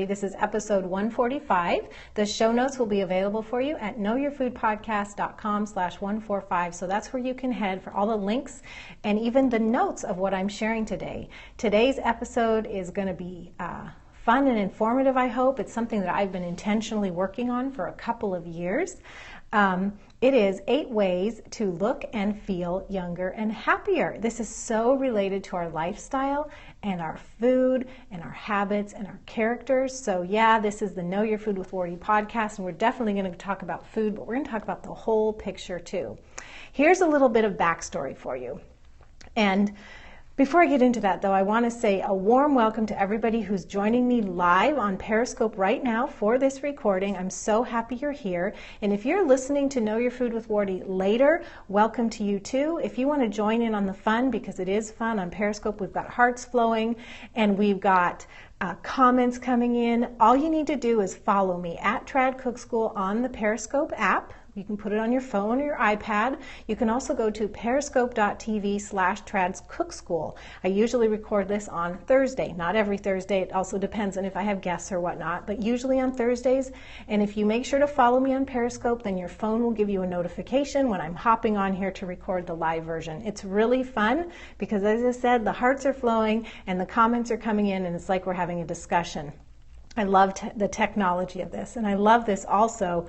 This is episode 145. The show notes will be available for you at knowyourfoodpodcast.com/145. So that's where you can head for all the links and even the notes of what I'm sharing today. Today's episode is going to be fun and informative, I hope. It's something that I've been intentionally working on for a couple of years. It is 8 ways to look and feel younger and happier. This is so related to our lifestyle and our food and our habits and our characters. So yeah, this is the Know Your Food with Wardee podcast, and we're definitely going to talk about food, but we're going to talk about the whole picture too. Here's a little bit of backstory for you. And before I get into that, though, I want to say a warm welcome to everybody who's joining me live on Periscope right now for this recording. I'm so happy you're here. And if you're listening to Know Your Food with Wardee later, welcome to you too. If you want to join in on the fun, because it is fun on Periscope, we've got hearts flowing and we've got comments coming in. All you need to do is follow me at Trad Cook School on the Periscope app. You can put it on your phone or your iPad. You can also go to periscope.tv/tradscookschool. I usually record this on Thursday, not every Thursday. It also depends on if I have guests or whatnot, but usually on Thursdays. And if you make sure to follow me on Periscope, then your phone will give you a notification when I'm hopping on here to record the live version. It's really fun because, as I said, the hearts are flowing and the comments are coming in, and it's like we're having a discussion. I love the technology of this, and I love this also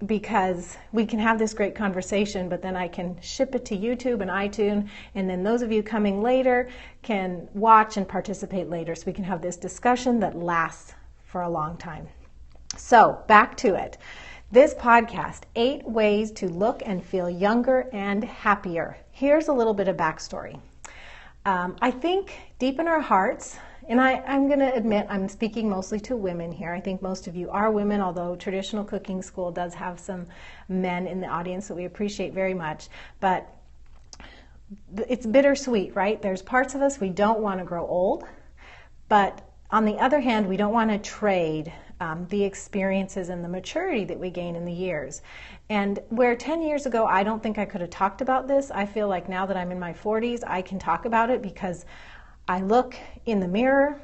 because we can have this great conversation, but then I can ship it to YouTube and iTunes, and then those of you coming later can watch and participate later, so we can have this discussion that lasts for a long time. So back to it. This podcast, 8 ways to look and feel younger and happier. Here's a little bit of backstory. I think deep in our hearts, and I'm going to admit I'm speaking mostly to women here. I think most of you are women, although Traditional Cooking School does have some men in the audience that we appreciate very much. But it's bittersweet, right? There's parts of us we don't want to grow old, but on the other hand, we don't want to trade the experiences and the maturity that we gain in the years. And where 10 years ago I don't think I could have talked about this, I feel like now that I'm in my 40s, I can talk about it because I look in the mirror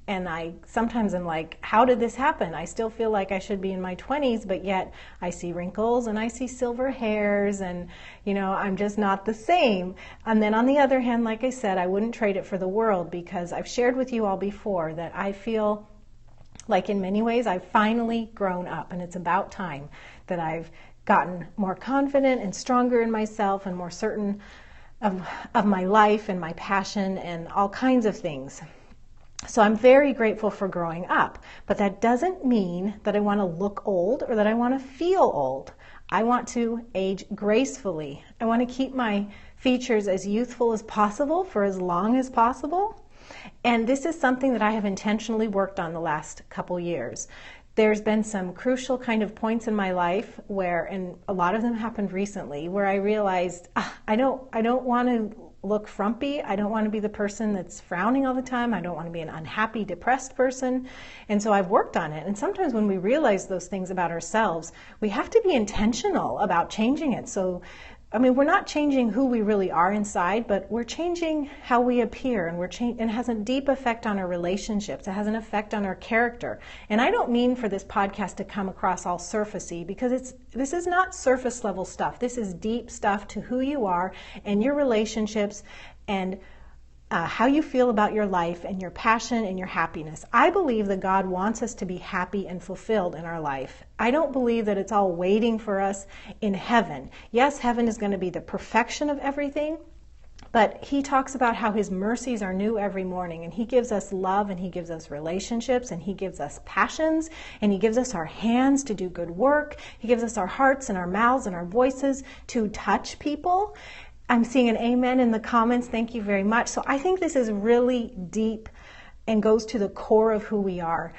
and I sometimes am like, how did this happen? I still feel like I should be in my 20s, but yet I see wrinkles and I see silver hairs and, I'm just not the same. And then on the other hand, like I said, I wouldn't trade it for the world because I've shared with you all before that I feel like in many ways I've finally grown up, and it's about time that I've gotten more confident and stronger in myself and more certain of my life and my passion and all kinds of things. So I'm very grateful for growing up, but that doesn't mean that I want to look old or that I want to feel old. I want to age gracefully. I want to keep my features as youthful as possible for as long as possible. And this is something that I have intentionally worked on the last couple years. There's been some crucial kind of points in my life where, and a lot of them happened recently, where I realized I don't want to look frumpy. I don't want to be the person that's frowning all the time. I don't want to be an unhappy, depressed person. And so I've worked on it. And sometimes when we realize those things about ourselves, we have to be intentional about changing it. So we're not changing who we really are inside, but we're changing how we appear, and it has a deep effect on our relationships. It has an effect on our character. And I don't mean for this podcast to come across all surfacey, because this is not surface level stuff. This is deep stuff to who you are and your relationships and how you feel about your life and your passion and your happiness. I believe that God wants us to be happy and fulfilled in our life. I don't believe that it's all waiting for us in heaven. Yes, heaven is going to be the perfection of everything, but he talks about how his mercies are new every morning, and he gives us love, and he gives us relationships, and he gives us passions, and he gives us our hands to do good work. He gives us our hearts and our mouths and our voices to touch people. I'm seeing an amen in the comments. Thank you very much. So I think this is really deep and goes to the core of who we are.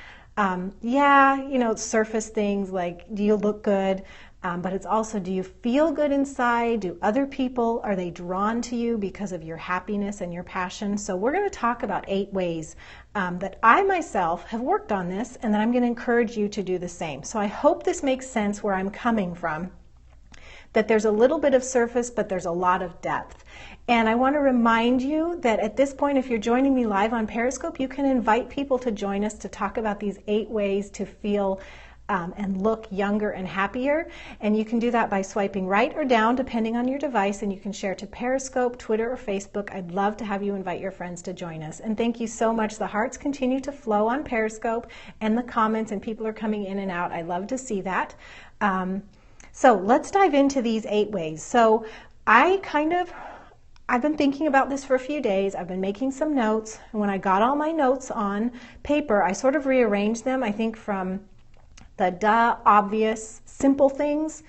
Surface things like, do you look good? But it's also, do you feel good inside? Do other people, are they drawn to you because of your happiness and your passion? So we're going to talk about 8 ways that I myself have worked on this, and that I'm going to encourage you to do the same. So I hope this makes sense where I'm coming from. that there's a little bit of surface, but there's a lot of depth. And I want to remind you that at this point, if you're joining me live on Periscope, you can invite people to join us to talk about these 8 ways to feel and look younger and happier. And you can do that by swiping right or down depending on your device, and you can share to Periscope, Twitter, or Facebook. I'd love to have you invite your friends to join us. And thank you so much. The hearts continue to flow on Periscope and the comments, and people are coming in and out. I love to see that. So let's dive into these 8 ways. So I've been thinking about this for a few days. I've been making some notes, and when I got all my notes on paper, I sort of rearranged them, I think, from the obvious, simple things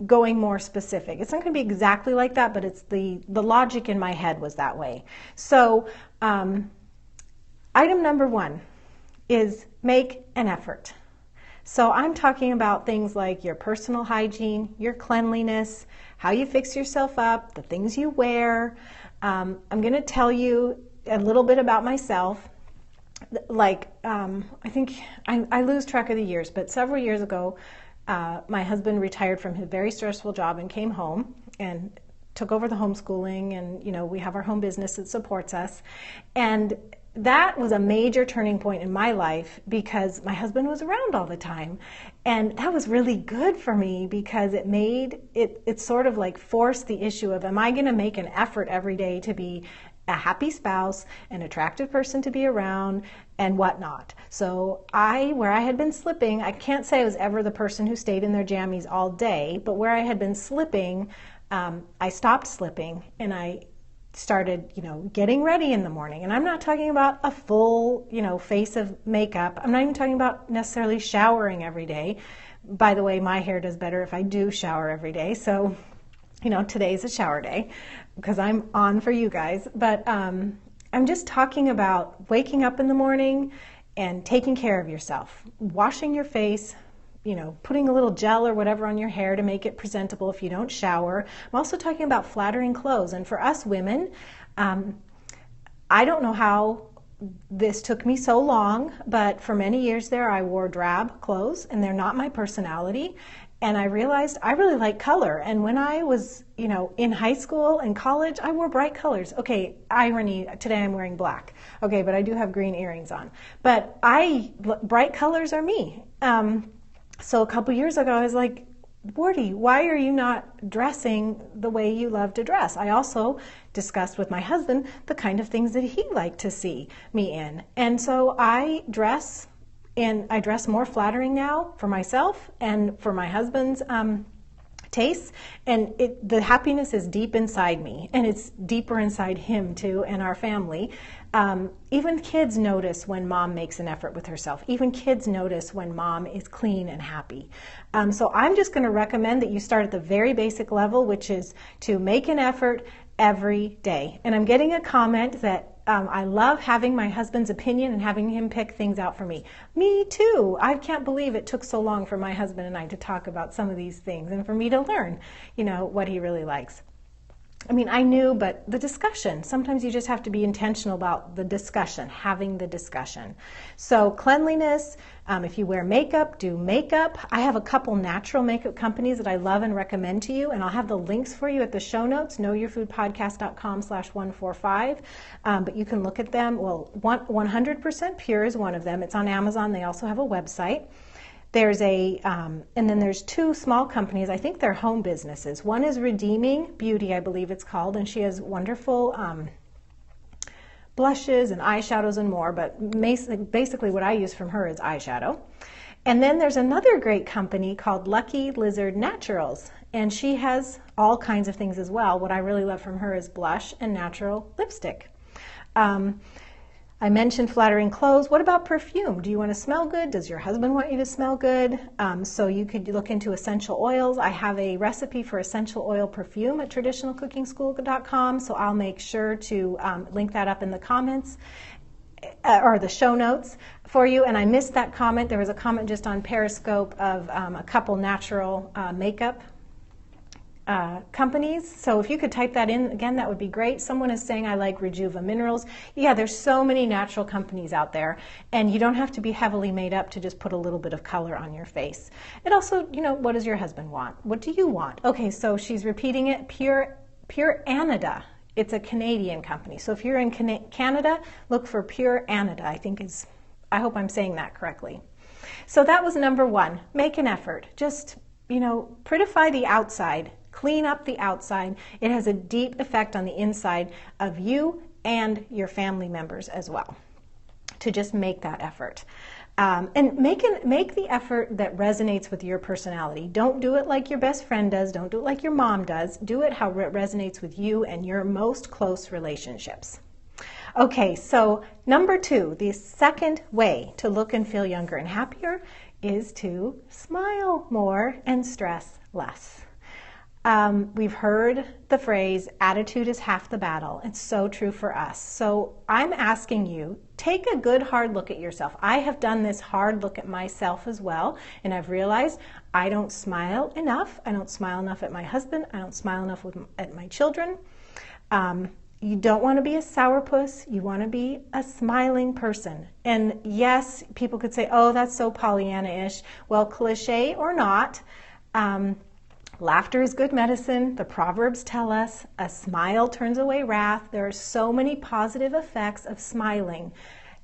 going more specific. It's not going to be exactly like that, but it's the logic in my head was that way. So item number 1 is make an effort. So I'm talking about things like your personal hygiene, your cleanliness, how you fix yourself up, the things you wear. I'm going to tell you a little bit about myself. Like, I think I lose track of the years, but several years ago, my husband retired from his very stressful job and came home and took over the homeschooling, and, you know, we have our home business that supports us. And that was a major turning point in my life because my husband was around all the time. And that was really good for me because it sort of like forced the issue of, am I going to make an effort every day to be a happy spouse, an attractive person to be around, and whatnot. So where I had been slipping, I can't say I was ever the person who stayed in their jammies all day, but where I had been slipping, I stopped slipping, and I started, getting ready in the morning. And I'm not talking about a full, face of makeup. I'm not even talking about necessarily showering every day. By the way, my hair does better if I do shower every day. So, today's a shower day because I'm on for you guys. But I'm just talking about waking up in the morning and taking care of yourself, washing your face, putting a little gel or whatever on your hair to make it presentable if you don't shower. I'm also talking about flattering clothes. And for us women, I don't know how this took me so long, but for many years there I wore drab clothes, and they're not my personality. And I realized I really like color. And when I was, in high school and college, I wore bright colors. Okay, irony, today I'm wearing black. Okay, but I do have green earrings on. But bright colors are me. So a couple years ago, I was like, Wardee, why are you not dressing the way you love to dress? I also discussed with my husband the kind of things that he liked to see me in. And so I dress more flattering now for myself and for my husband's tastes. And the happiness is deep inside me, and it's deeper inside him too, and our family. Even kids notice when mom makes an effort with herself. Even kids notice when mom is clean and happy. So I'm just going to recommend that you start at the very basic level, which is to make an effort every day. And I'm getting a comment that I love having my husband's opinion and having him pick things out for me. Me too. I can't believe it took so long for my husband and I to talk about some of these things and for me to learn, what he really likes. I mean, I knew, but the discussion, sometimes you just have to be intentional about the discussion, having the discussion. So cleanliness, if you wear makeup, do makeup. I have a couple natural makeup companies that I love and recommend to you, and I'll have the links for you at the show notes, knowyourfoodpodcast.com/145, but you can look at them. Well, 100% Pure is one of them. It's on Amazon. They also have a website. There's and then there's 2 small companies. I think they're home businesses. One is Redeeming Beauty, I believe it's called, and she has wonderful blushes and eyeshadows and more, but basically what I use from her is eyeshadow. And then there's another great company called Lucky Lizard Naturals, and she has all kinds of things as well. What I really love from her is blush and natural lipstick. I mentioned flattering clothes. What about perfume? Do you want to smell good? Does your husband want you to smell good? So you could look into essential oils. I have a recipe for essential oil perfume at traditionalcookingschool.com, so I'll make sure to link that up in the comments or the show notes for you. And I missed that comment. There was a comment just on Periscope of a couple natural makeup companies. So if you could type that in again, that would be great. Someone is saying, I like Rejuva Minerals. Yeah, there's so many natural companies out there, and you don't have to be heavily made up to just put a little bit of color on your face. It also, you know, what does your husband want? What do you want? Okay, so she's repeating it, Pure Anida. It's a Canadian company. So if you're in Canada, look for Pure Anida. I hope I'm saying that correctly. So that was number one. Make an effort. Just, you know, prettify the outside. Clean up the outside. It has a deep effect on the inside of you and your family members as well, to just make that effort. And make the effort that resonates with your personality. Don't do it like your best friend does. Don't do it like your mom does. Do it how it resonates with you and your most close relationships. Okay, so number two, the second way to look and feel younger and happier is to smile more and stress less. We've heard the phrase, attitude is half the battle. It's so true for us. So I'm asking you, take a good hard look at yourself. I have done this hard look at myself as well, and I've realized I don't smile enough. I don't smile enough at my husband. I don't smile enough at my children. You don't want to be a sourpuss. You want to be a smiling person. And yes, people could say, oh, that's so Pollyanna-ish. Well, cliche or not, laughter is good medicine. The Proverbs tell us a smile turns away wrath. There are so many positive effects of smiling.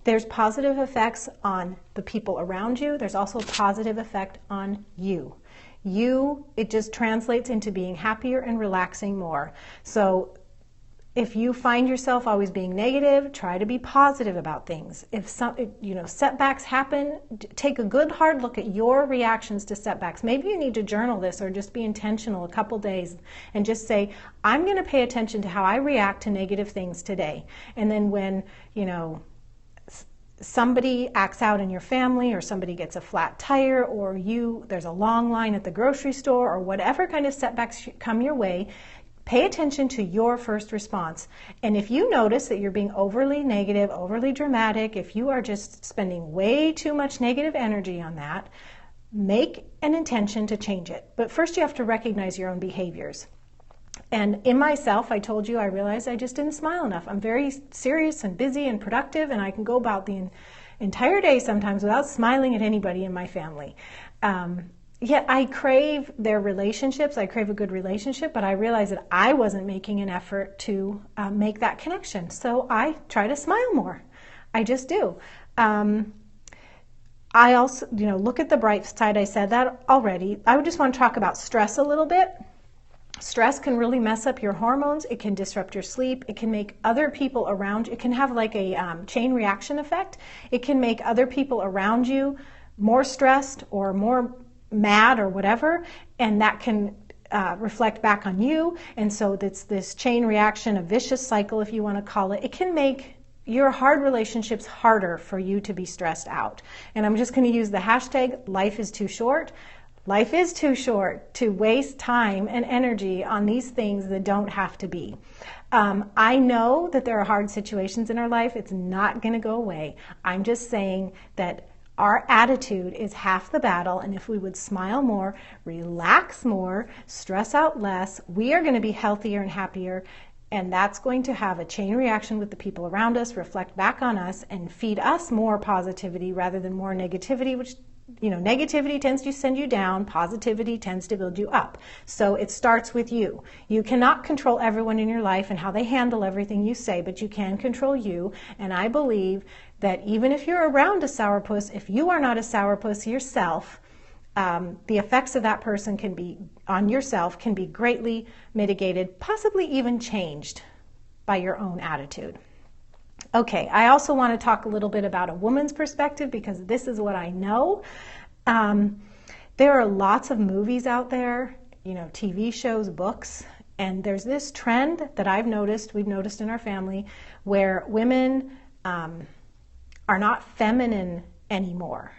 There's positive effects on the people around you. There's also a positive effect on you. It just translates into being happier and relaxing more. So if you find yourself always being negative, try to be positive about things. If setbacks happen, take a good hard look at your reactions to setbacks. Maybe you need to journal this or just be intentional a couple days and just say, I'm going to pay attention to how I react to negative things today. And then when, somebody acts out in your family, or somebody gets a flat tire, or there's a long line at the grocery store, or whatever kind of setbacks come your way, pay attention to your first response. And if you notice that you're being overly negative, overly dramatic, if you are just spending way too much negative energy on that, make an intention to change it. But first you have to recognize your own behaviors. And in myself, I told you, I realized I just didn't smile enough. I'm very serious and busy and productive, and I can go about the entire day sometimes without smiling at anybody in my family. Yet I crave their relationships. I crave a good relationship, but I realized that I wasn't making an effort to make that connection. So I try to smile more. I just do. I also, look at the bright side. I said that already. I would just want to talk about stress a little bit. Stress can really mess up your hormones. It can disrupt your sleep. It can make other people around you. It can have like a chain reaction effect. It can make other people around you more stressed or more mad or whatever, and that can reflect back on you. And so it's this chain reaction, a vicious cycle, if you want to call it. It can make your hard relationships harder for you to be stressed out. And I'm just going to use the hashtag, life is too short. Life is too short to waste time and energy on these things that don't have to be. I know that there are hard situations in our life. It's not going to go away. I'm just saying that our attitude is half the battle, and if we would smile more, relax more, stress out less, we are going to be healthier and happier, and that's going to have a chain reaction with the people around us, reflect back on us, and feed us more positivity rather than more negativity, which, negativity tends to send you down, positivity tends to build you up. So it starts with you. You cannot control everyone in your life and how they handle everything you say, but you can control you, and I believe that even if you're around a sourpuss, if you are not a sourpuss yourself, the effects of that person on yourself can be greatly mitigated, possibly even changed by your own attitude. Okay, I also want to talk a little bit about a woman's perspective, because this is what I know. There are lots of movies out there, TV shows, books, and there's this trend that we've noticed in our family, where women are not feminine anymore.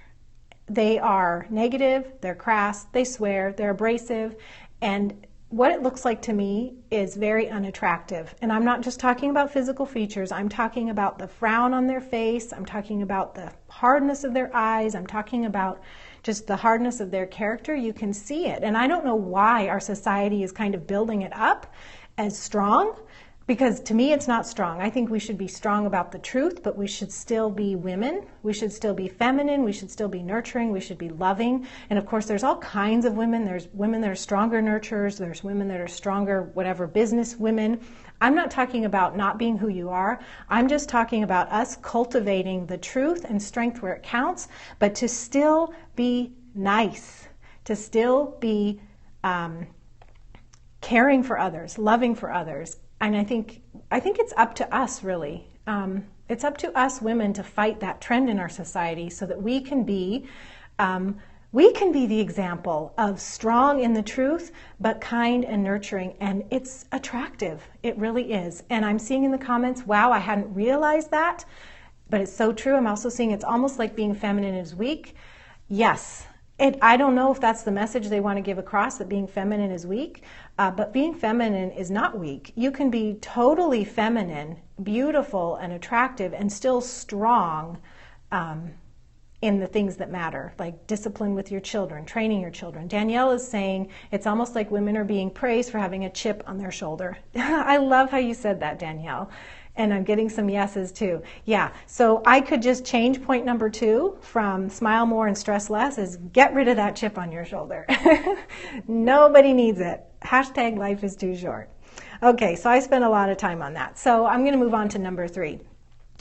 They are negative, they're crass, they swear, they're abrasive, and what it looks like to me is very unattractive. And I'm not just talking about physical features, I'm talking about the frown on their face, I'm talking about the hardness of their eyes, I'm talking about just the hardness of their character, you can see it. And I don't know why our society is kind of building it up as strong, because to me it's not strong. I think we should be strong about the truth, but we should still be women. We should still be feminine. We should still be nurturing. We should be loving. And of course, there's all kinds of women. There's women that are stronger nurturers. There's women that are stronger, whatever, business women. I'm not talking about not being who you are. I'm just talking about us cultivating the truth and strength where it counts, but to still be nice, to still be caring for others, loving for others. And I think it's up to us, really. It's up to us women to fight that trend in our society so that we can be the example of strong in the truth, but kind and nurturing. And it's attractive. It really is. And I'm seeing in the comments, wow, I hadn't realized that, but it's so true. I'm also seeing it's almost like being feminine is weak. Yes. I don't know if that's the message they want to give across, that being feminine is weak, but being feminine is not weak. You can be totally feminine, beautiful and attractive, and still strong in the things that matter, like discipline with your children, training your children. Danielle is saying it's almost like women are being praised for having a chip on their shoulder. I love how you said that, Danielle. And I'm getting some yeses too. Yeah, so I could just change point number 2 from smile more and stress less is get rid of that chip on your shoulder. Nobody needs it. Hashtag life is too short. Okay, so I spent a lot of time on that. So I'm going to move on to number 3.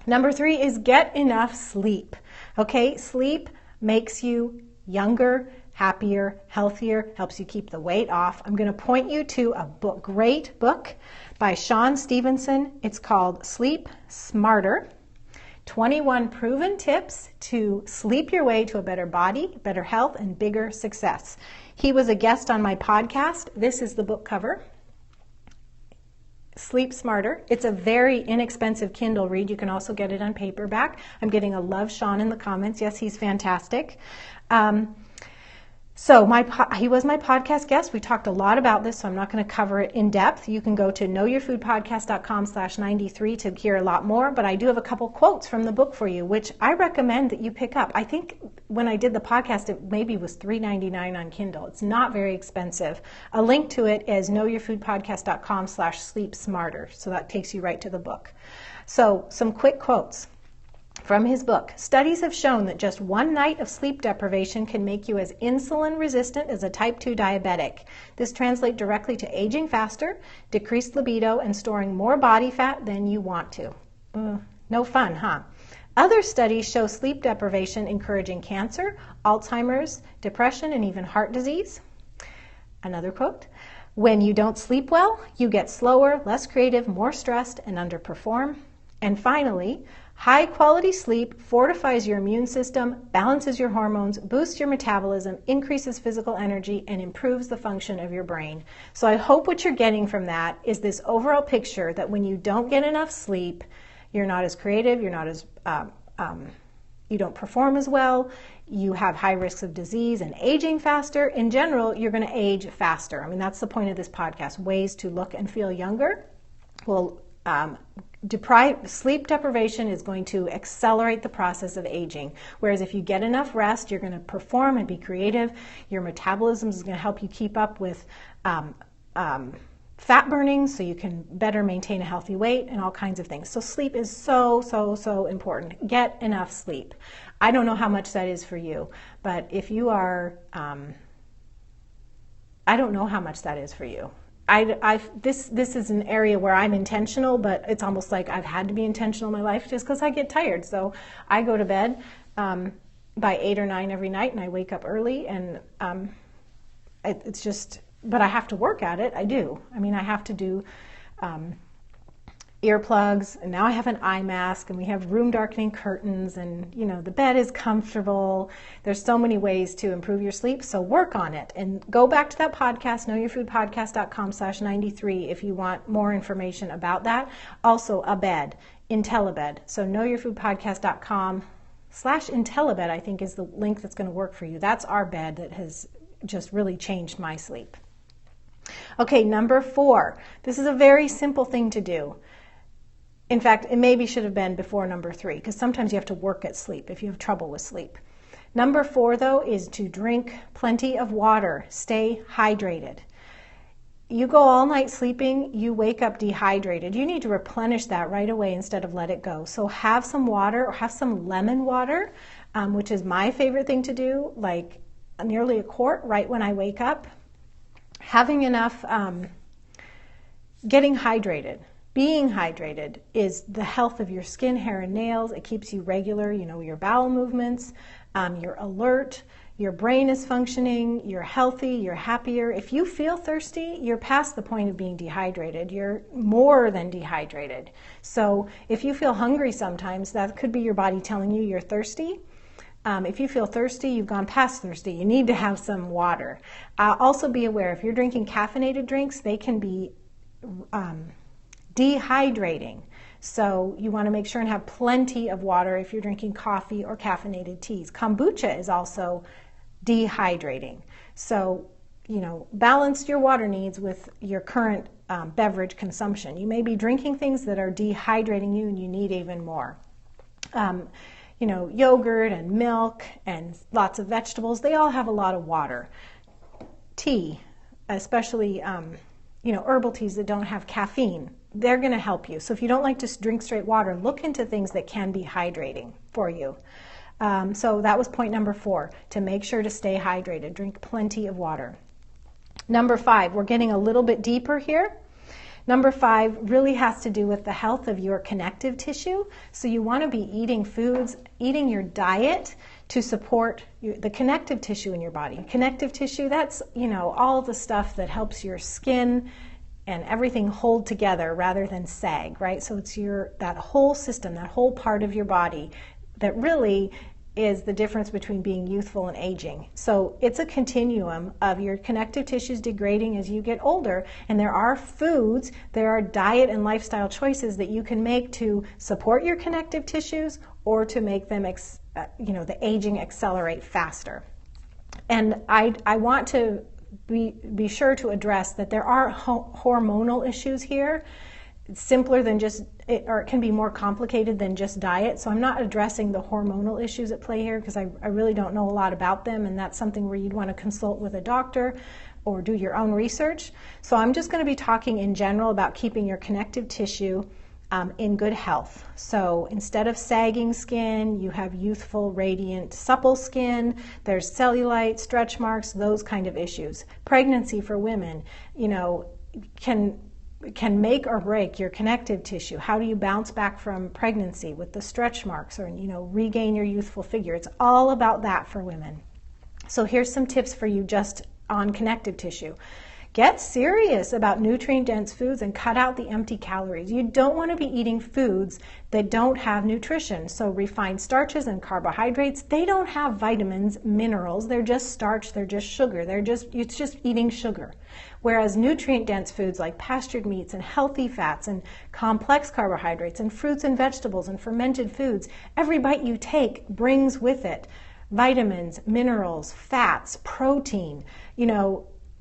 Number 3 is get enough sleep. Okay, sleep makes you younger, happier, healthier, helps you keep the weight off. I'm going to point you to a great book by Shawn Stevenson. It's called Sleep Smarter, 21 Proven Tips to Sleep Your Way to a Better Body, Better Health, and Bigger Success. He was a guest on my podcast. This is the book cover. Sleep Smarter. It's a very inexpensive Kindle read. You can also get it on paperback. I'm getting a love Shawn in the comments. Yes, he's fantastic. So he was my podcast guest. We talked a lot about this, so I'm not going to cover it in depth. You can go to knowyourfoodpodcast.com/93 to hear a lot more, but I do have a couple quotes from the book for you, which I recommend that you pick up. I think when I did the podcast, it maybe was $3.99 on Kindle. It's not very expensive. A link to it is knowyourfoodpodcast.com/sleep-smarter, so that takes you right to the book. So some quick quotes from his book. Studies have shown that just one night of sleep deprivation can make you as insulin resistant as a type 2 diabetic. This translates directly to aging faster, decreased libido, and storing more body fat than you want to. No fun, huh? Other studies show sleep deprivation encouraging cancer, Alzheimer's, depression, and even heart disease. Another quote. When you don't sleep well, you get slower, less creative, more stressed, and underperform. And finally, high-quality sleep fortifies your immune system, balances your hormones, boosts your metabolism, increases physical energy, and improves the function of your brain. So I hope what you're getting from that is this overall picture that when you don't get enough sleep, you're not as creative, you're not as, you don't perform as well, you have high risks of disease and aging faster. In general, you're going to age faster. I mean, that's the point of this podcast, ways to look and feel younger. Well, sleep deprivation is going to accelerate the process of aging. Whereas if you get enough rest, you're going to perform and be creative. Your metabolism is going to help you keep up with fat burning so you can better maintain a healthy weight and all kinds of things. So sleep is so important. Get enough sleep. I don't know how much that is for you, but if you are, I don't know how much that is for you. This is an area where I'm intentional, but it's almost like I've had to be intentional in my life just because I get tired. So I go to bed by 8 or 9 every night, and I wake up early, and it's just, but I have to work at it. I do. I mean, I have to do earplugs, and now I have an eye mask, and we have room darkening curtains, and you know, the bed is comfortable. There's so many ways to improve your sleep, so work on it. And go back to that podcast, knowyourfoodpodcast.com/93 if you want more information about that. Also a bed, IntelliBed. So knowyourfoodpodcast.com/IntelliBed I think is the link that's going to work for you. That's our bed that has just really changed my sleep. Okay, number 4. This is a very simple thing to do. In fact, it maybe should have been before number 3, because sometimes you have to work at sleep if you have trouble with sleep. Number 4, though, is to drink plenty of water. Stay hydrated. You go all night sleeping, you wake up dehydrated. You need to replenish that right away instead of let it go. So have some water, or have some lemon water, which is my favorite thing to do, like nearly a quart right when I wake up. Having enough, getting hydrated. Being hydrated is the health of your skin, hair, and nails. It keeps you regular, your bowel movements, you're alert, your brain is functioning, you're healthy, you're happier. If you feel thirsty, you're past the point of being dehydrated. You're more than dehydrated. So if you feel hungry sometimes, that could be your body telling you you're thirsty. If you feel thirsty, you've gone past thirsty. You need to have some water. Also be aware, if you're drinking caffeinated drinks, they can be dehydrating. So you want to make sure and have plenty of water if you're drinking coffee or caffeinated teas. Kombucha is also dehydrating. So, balance your water needs with your current beverage consumption. You may be drinking things that are dehydrating you and you need even more. Yogurt and milk and lots of vegetables, they all have a lot of water. Tea, especially, herbal teas that don't have caffeine, they're going to help you. So if you don't like to drink straight water, look into things that can be hydrating for you. So that was point number 4, to make sure to stay hydrated. Drink plenty of water. Number 5, we're getting a little bit deeper here. Number 5 really has to do with the health of your connective tissue. So you want to be eating your diet to support the connective tissue in your body. Connective tissue, that's, all the stuff that helps your skin and everything hold together rather than sag, right? So it's that whole system, that whole part of your body that really is the difference between being youthful and aging. So it's a continuum of your connective tissues degrading as you get older, and there are diet and lifestyle choices that you can make to support your connective tissues or to make them, the aging accelerate faster. And I want to be sure to address that there are hormonal issues here. It's simpler than or it can be more complicated than just diet. So I'm not addressing the hormonal issues at play here because I really don't know a lot about them, and that's something where you'd want to consult with a doctor or do your own research. So I'm just going to be talking in general about keeping your connective tissue in good health. So instead of sagging skin, you have youthful, radiant, supple skin. There's cellulite, stretch marks, those kind of issues. Pregnancy for women, can make or break your connective tissue. How do you bounce back from pregnancy with the stretch marks or, regain your youthful figure? It's all about that for women. So here's some tips for you just on connective tissue. Get serious about nutrient-dense foods and cut out the empty calories. You don't want to be eating foods that don't have nutrition. So refined starches and carbohydrates, they don't have vitamins, minerals. They're just starch, they're just sugar. It's just eating sugar. Whereas nutrient-dense foods like pastured meats and healthy fats and complex carbohydrates and fruits and vegetables and fermented foods, every bite you take brings with it vitamins, minerals, fats, protein.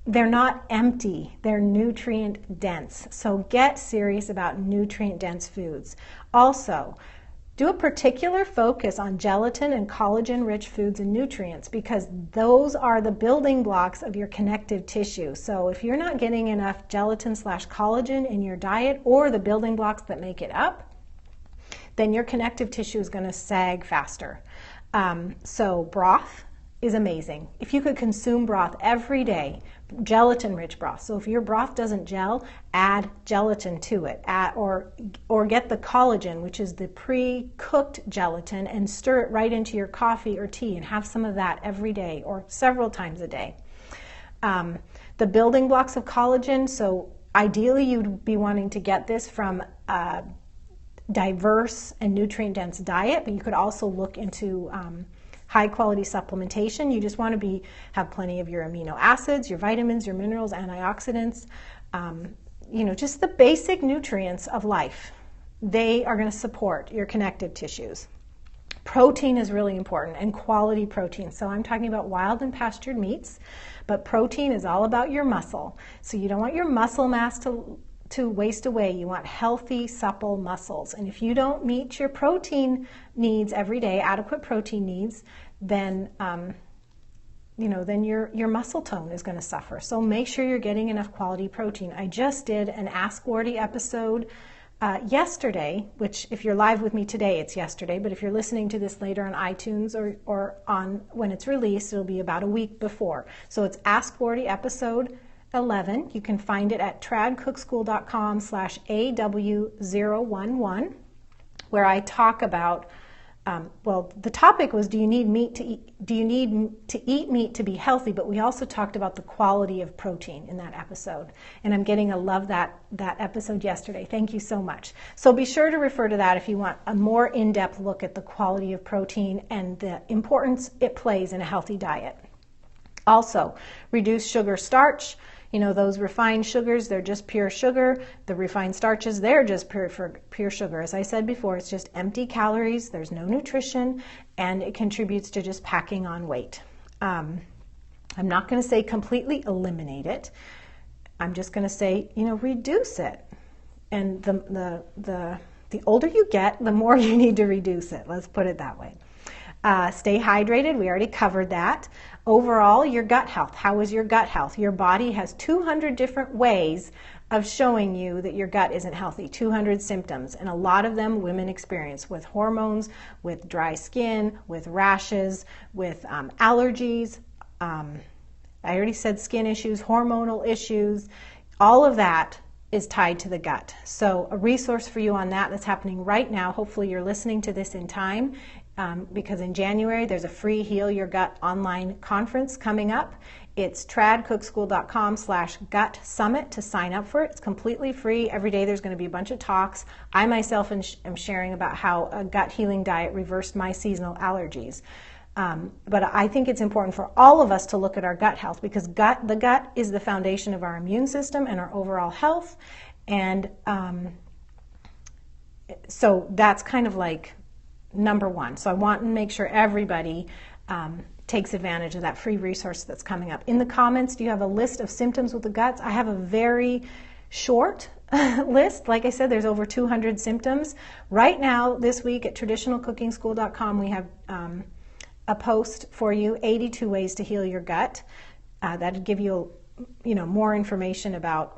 They're not empty, they're nutrient dense. So get serious about nutrient dense foods. Also, do a particular focus on gelatin and collagen rich foods and nutrients because those are the building blocks of your connective tissue. So if you're not getting enough gelatin/collagen in your diet or the building blocks that make it up, then your connective tissue is going to sag faster. So broth is amazing. If you could consume broth every day, gelatin-rich broth. So if your broth doesn't gel, add gelatin to it. Or get the collagen, which is the pre-cooked gelatin, and stir it right into your coffee or tea and have some of that every day or several times a day. The building blocks of collagen, so ideally you'd be wanting to get this from a diverse and nutrient-dense diet, but you could also look into high-quality supplementation. You just want to have plenty of your amino acids, your vitamins, your minerals, antioxidants, just the basic nutrients of life. They are going to support your connective tissues. Protein is really important, and quality protein. So I'm talking about wild and pastured meats, but protein is all about your muscle. So you don't want your muscle mass to waste away. You want healthy, supple muscles. And if you don't meet your protein needs every day, adequate protein needs, then then your muscle tone is going to suffer. So make sure you're getting enough quality protein. I just did an Ask Wardee episode yesterday, which if you're live with me today, it's yesterday, but if you're listening to this later on iTunes or on when it's released, it'll be about a week before. So it's Ask Wardee episode 11. You can find it at tradcookschool.com/AW011, where I talk about the topic was, do you need to eat meat to be healthy? But we also talked about the quality of protein in that episode. And I'm getting a love that episode yesterday. Thank you so much. So be sure to refer to that if you want a more in-depth look at the quality of protein and the importance it plays in a healthy diet. Also, reduce sugar, starch. Those refined sugars, they're just pure sugar. The refined starches, they're just pure sugar. As I said before, it's just empty calories. There's no nutrition, and it contributes to just packing on weight. I'm not going to say completely eliminate it. I'm just going to say, reduce it. And the older you get, the more you need to reduce it. Let's put it that way. Stay hydrated. We already covered that. Overall, your gut health. How is your gut health? Your body has 200 different ways of showing you that your gut isn't healthy, 200 symptoms, and a lot of them women experience with hormones, with dry skin, with rashes, with allergies. I already said skin issues, hormonal issues. All of that is tied to the gut. So a resource for you on that's happening right now. Hopefully you're listening to this in time. Because in January there's a free Heal Your Gut online conference coming up. It's tradcookschool.com/gut summit to sign up for it. It's completely free. Every day there's going to be a bunch of talks. I myself am sharing about how a gut healing diet reversed my seasonal allergies. But I think it's important for all of us to look at our gut health, because the gut is the foundation of our immune system and our overall health. And so that's kind of like number one. So I want to make sure everybody takes advantage of that free resource that's coming up. In the comments, do you have a list of symptoms with the guts? I have a very short list. Like I said, there's over 200 symptoms. Right now, this week at traditionalcookingschool.com, we have a post for you, 82 ways to heal your gut. That'd give you, more information about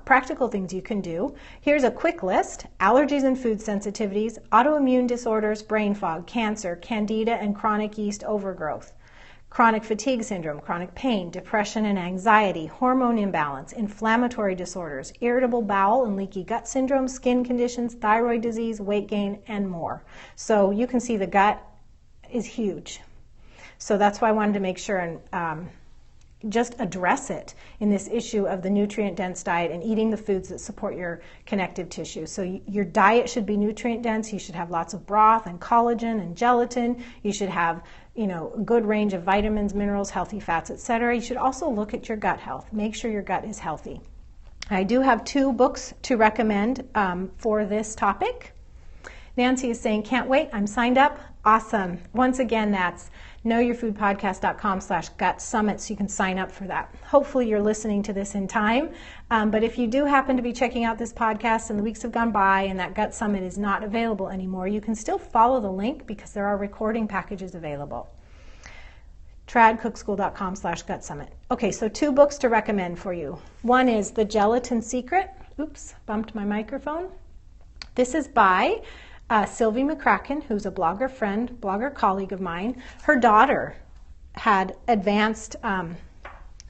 practical things you can do. Here's a quick list: allergies and food sensitivities, autoimmune disorders, brain fog, cancer, candida and chronic yeast overgrowth, chronic fatigue syndrome, chronic pain, depression and anxiety, hormone imbalance, inflammatory disorders, irritable bowel and leaky gut syndrome, skin conditions, thyroid disease, weight gain, and more. So you can see the gut is huge. So that's why I wanted to make sure and just address it in this issue of the nutrient-dense diet and eating the foods that support your connective tissue. So your diet should be nutrient-dense. You should have lots of broth and collagen and gelatin. You should have, a good range of vitamins, minerals, healthy fats, etc. You should also look at your gut health. Make sure your gut is healthy. I do have 2 books to recommend for this topic. Nancy is saying, can't wait, I'm signed up. Awesome. Once again, that's knowyourfoodpodcast.com/gut summit, so you can sign up for that. Hopefully you're listening to this in time, but if you do happen to be checking out this podcast and the weeks have gone by and that gut summit is not available anymore, you can still follow the link because there are recording packages available. tradcookschool.com/gut summit. Okay, so 2 books to recommend for you. One is The Gelatin Secret. Oops, bumped my microphone. This is by Sylvie McCracken, who's a blogger friend, blogger colleague of mine. Her daughter had advanced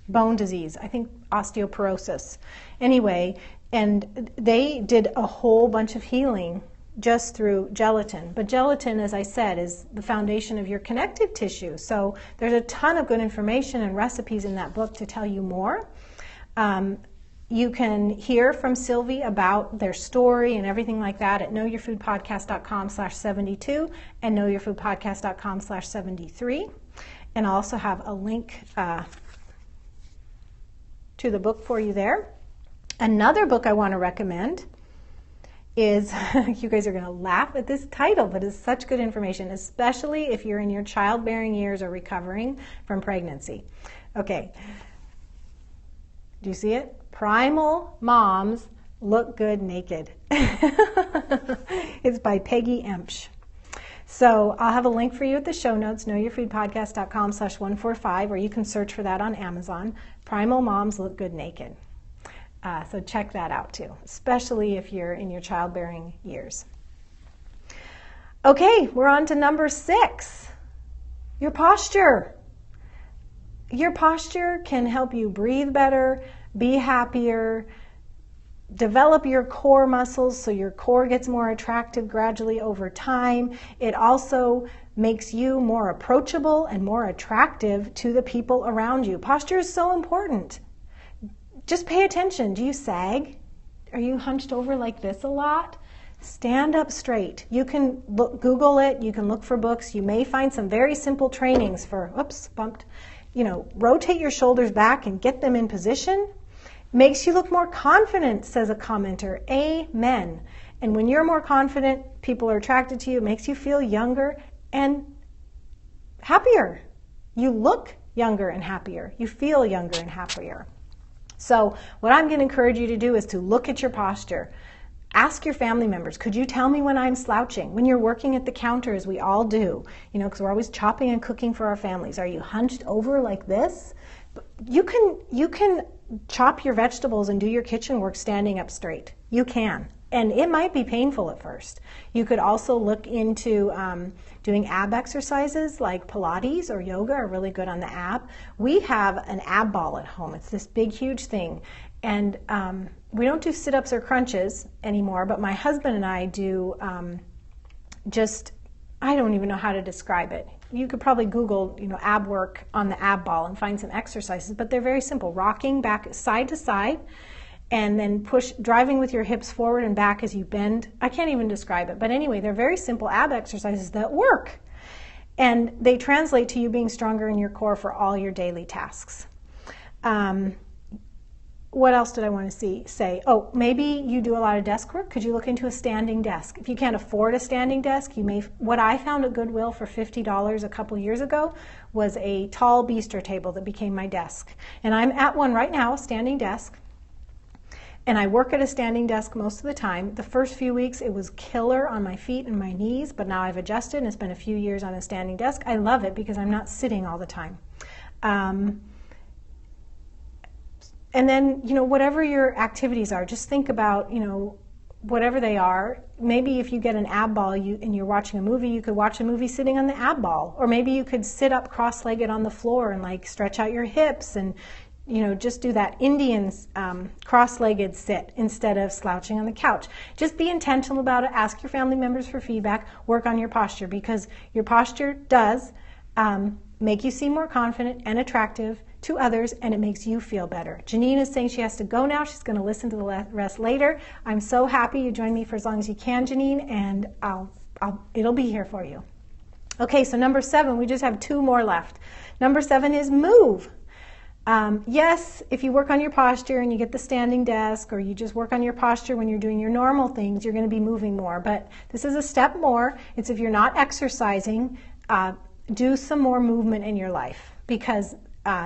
bone disease, I think osteoporosis. Anyway, and they did a whole bunch of healing just through gelatin. But gelatin, as I said, is the foundation of your connective tissue. So there's a ton of good information and recipes in that book to tell you more. You can hear from Sylvie about their story and everything like that at knowyourfoodpodcast.com/72 and knowyourfoodpodcast.com/73. And I'll also have a link to the book for you there. Another book I want to recommend is, you guys are going to laugh at this title, but it's such good information, especially if you're in your childbearing years or recovering from pregnancy. Okay. Do you see it? Primal Moms Look Good Naked. It's by Peggy Emch. So I'll have a link for you at the show notes, knowyourfoodpodcast.com/145, or you can search for that on Amazon. Primal Moms Look Good Naked. So check that out too, especially if you're in your childbearing years. Okay, we're on to number 6, your posture. Your posture can help you breathe better, be happier, develop your core muscles so your core gets more attractive gradually over time. It also makes you more approachable and more attractive to the people around you. Posture is so important. Just pay attention. Do you sag? Are you hunched over like this a lot? Stand up straight. You can Google it. You can look for books. You may find some very simple trainings for, rotate your shoulders back and get them in position. Makes you look more confident, says a commenter. Amen. And when you're more confident, people are attracted to you. It makes you feel younger and happier. You look younger and happier. You feel younger and happier. So what I'm going to encourage you to do is to look at your posture. Ask your family members, could you tell me when I'm slouching? When you're working at the counter, as we all do, because we're always chopping and cooking for our families. Are you hunched over like this? You can chop your vegetables and do your kitchen work standing up straight. You can. And it might be painful at first. You could also look into doing ab exercises like Pilates or yoga are really good on the ab. We have an ab ball at home. It's this big, huge thing. And we don't do sit-ups or crunches anymore, but my husband and I do I don't even know how to describe it. You could probably Google, ab work on the ab ball and find some exercises, but they're very simple. Rocking back side to side and then driving with your hips forward and back as you bend. I can't even describe it, but anyway, they're very simple ab exercises that work. And they translate to you being stronger in your core for all your daily tasks. What else did I want to say? Oh, maybe you do a lot of desk work. Could you look into a standing desk? If you can't afford a standing desk, what I found at Goodwill for $50 a couple years ago was a tall bistro table that became my desk. And I'm at one right now, a standing desk. And I work at a standing desk most of the time. The first few weeks it was killer on my feet and my knees, but now I've adjusted and it's been a few years on a standing desk. I love it because I'm not sitting all the time. And then, whatever your activities are, just think about, whatever they are. Maybe if you get an ab ball and you're watching a movie, you could watch a movie sitting on the ab ball. Or maybe you could sit up cross-legged on the floor and stretch out your hips and, just do that Indian cross-legged sit instead of slouching on the couch. Just be intentional about it. Ask your family members for feedback. Work on your posture because your posture does make you seem more confident and attractive to others, and it makes you feel better. Janine is saying she has to go now. She's going to listen to the rest later. I'm so happy you joined me for as long as you can, Janine, and it'll be here for you. Okay, so number 7, we just have 2 more left. Number 7 is move. Yes, if you work on your posture and you get the standing desk, or you just work on your posture when you're doing your normal things, you're going to be moving more. But this is a step more. It's if you're not exercising, do some more movement in your life because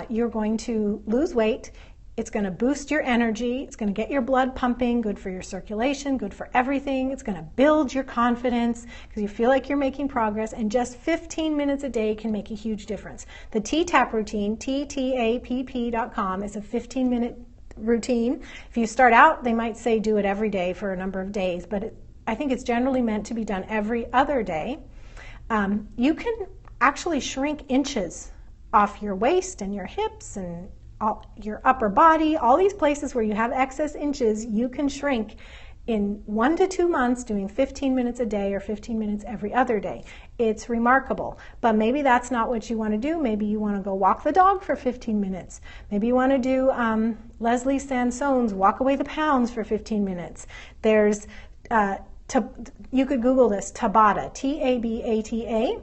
you're going to lose weight. It's going to boost your energy. It's going to get your blood pumping, good for your circulation, good for everything. It's going to build your confidence because you feel like you're making progress, and just 15 minutes a day can make a huge difference. The T-Tapp routine, TTAPP.com, is a 15-minute routine. If you start out, they might say do it every day for a number of days, but I think it's generally meant to be done every other day. You can actually shrink inches off your waist and your hips and your upper body, all these places where you have excess inches, you can shrink in 1 to 2 months doing 15 minutes a day or 15 minutes every other day. It's remarkable. But maybe that's not what you want to do. Maybe you want to go walk the dog for 15 minutes. Maybe you want to do Leslie Sansone's Walk Away the Pounds for 15 minutes. There's, you could Google this, Tabata, T-A-B-A-T-A.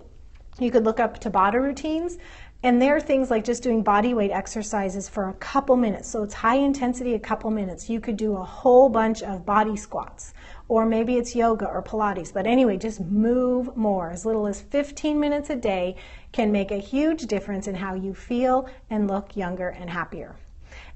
You could look up Tabata routines. And there are things like just doing body weight exercises for a couple minutes. So it's high intensity, a couple minutes. You could do a whole bunch of body squats, or maybe it's yoga or Pilates. But anyway, just move more. As little as 15 minutes a day can make a huge difference in how you feel and look younger and happier.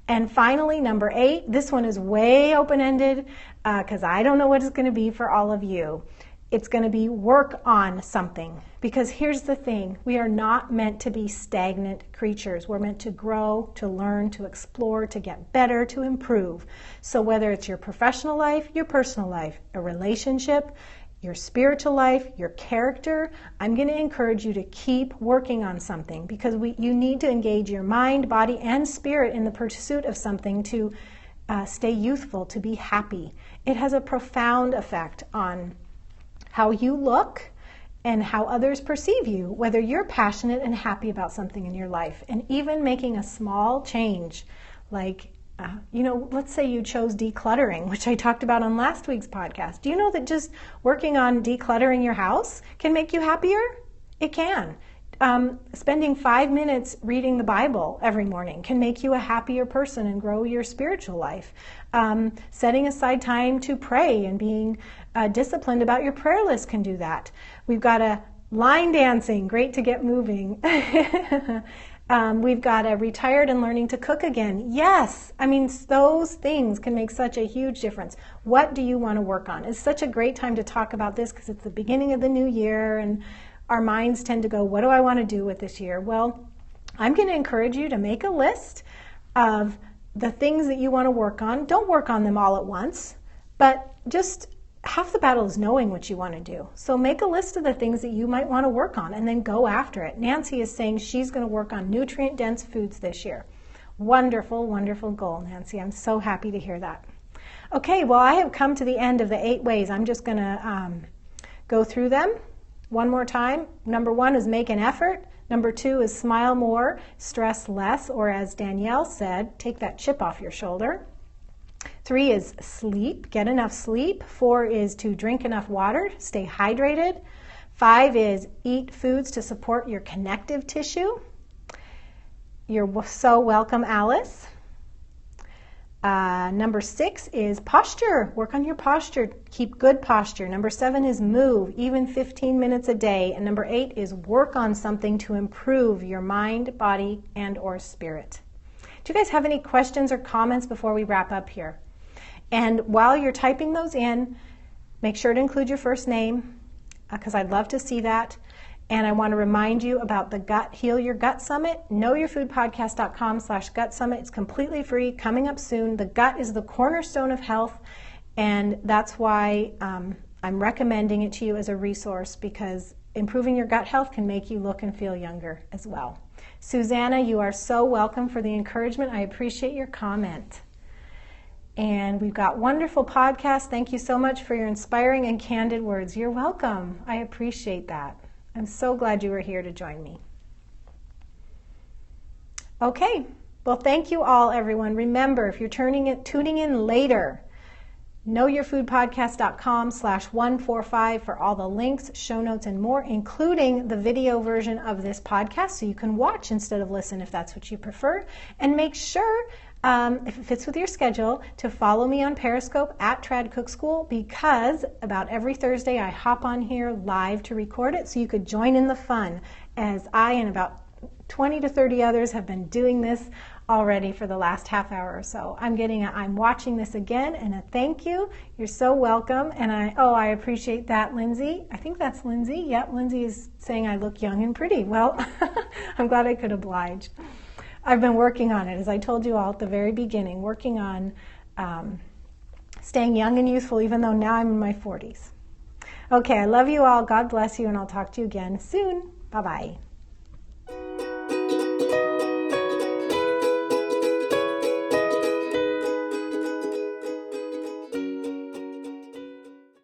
And finally, number 8, this one is way open-ended because I don't know what it's going to be for all of you. It's going to be work on something, because here's the thing. We are not meant to be stagnant creatures. We're meant to grow, to learn, to explore, to get better, to improve. So whether it's your professional life, your personal life, a relationship, your spiritual life, your character, I'm going to encourage you to keep working on something, because you need to engage your mind, body, and spirit in the pursuit of something to stay youthful, to be happy. It has a profound effect on how you look and how others perceive you, whether you're passionate and happy about something in your life. And even making a small change, like, let's say you chose decluttering, which I talked about on last week's podcast. Do you know that just working on decluttering your house can make you happier? It can. Spending 5 minutes reading the Bible every morning can make you a happier person and grow your spiritual life. Setting aside time to pray and being disciplined about your prayer list can do that. We've got a line dancing, great to get moving. We've got a retired and learning to cook again. Yes, I mean, those things can make such a huge difference. What do you want to work on? It's such a great time to talk about this, because it's the beginning of the new year and our minds tend to go, what do I want to do with this year? Well, I'm going to encourage you to make a list of the things that you want to work on. Don't work on them all at once, but just half the battle is knowing what you want to do. So make a list of the things that you might want to work on and then go after it. Nancy is saying she's going to work on nutrient-dense foods this year. Wonderful, wonderful goal, Nancy. I'm so happy to hear that. Okay, well, I have come to the end of the 8 ways. I'm just going to go through them one more time. Number 1 is make an effort. Number 2 is smile more, stress less, or as Danielle said, take that chip off your shoulder. 3 is sleep, get enough sleep. 4 is to drink enough water, stay hydrated. 5 is eat foods to support your connective tissue. You're so welcome, Alice. Number 6 is posture. Work on your posture. Keep good posture. Number 7 is move, even 15 minutes a day. And number 8 is work on something to improve your mind, body, and or spirit. Do you guys have any questions or comments before we wrap up here? And while you're typing those in, make sure to include your first name, because I'd love to see that. And I want to remind you about the Heal Your Gut Summit, knowyourfoodpodcast.com/gut summit. It's completely free, coming up soon. The gut is the cornerstone of health, and that's why I'm recommending it to you as a resource, because improving your gut health can make you look and feel younger as well. Susanna, you are so welcome for the encouragement. I appreciate your comment. And we've got wonderful podcasts. Thank you so much for your inspiring and candid words. You're welcome. I appreciate that. I'm so glad you were here to join me. Okay, well, thank you all, everyone. Remember, if you're tuning in later, knowyourfoodpodcast.com/145 for all the links, show notes, and more, including the video version of this podcast, so you can watch instead of listen if that's what you prefer. And make sure, if it fits with your schedule, to follow me on Periscope at Trad Cook School, because about every Thursday I hop on here live to record it, so you could join in the fun, as I and about 20 to 30 others have been doing this already for the last half hour or so. I'm watching this again, and a thank you. You're so welcome. And I appreciate that, Lindsay. I think that's Lindsay. Yep, Lindsay is saying I look young and pretty. Well, I'm glad I could oblige. I've been working on it, as I told you all at the very beginning, working on staying young and youthful, even though now I'm in my 40s. Okay, I love you all. God bless you, and I'll talk to you again soon. Bye-bye.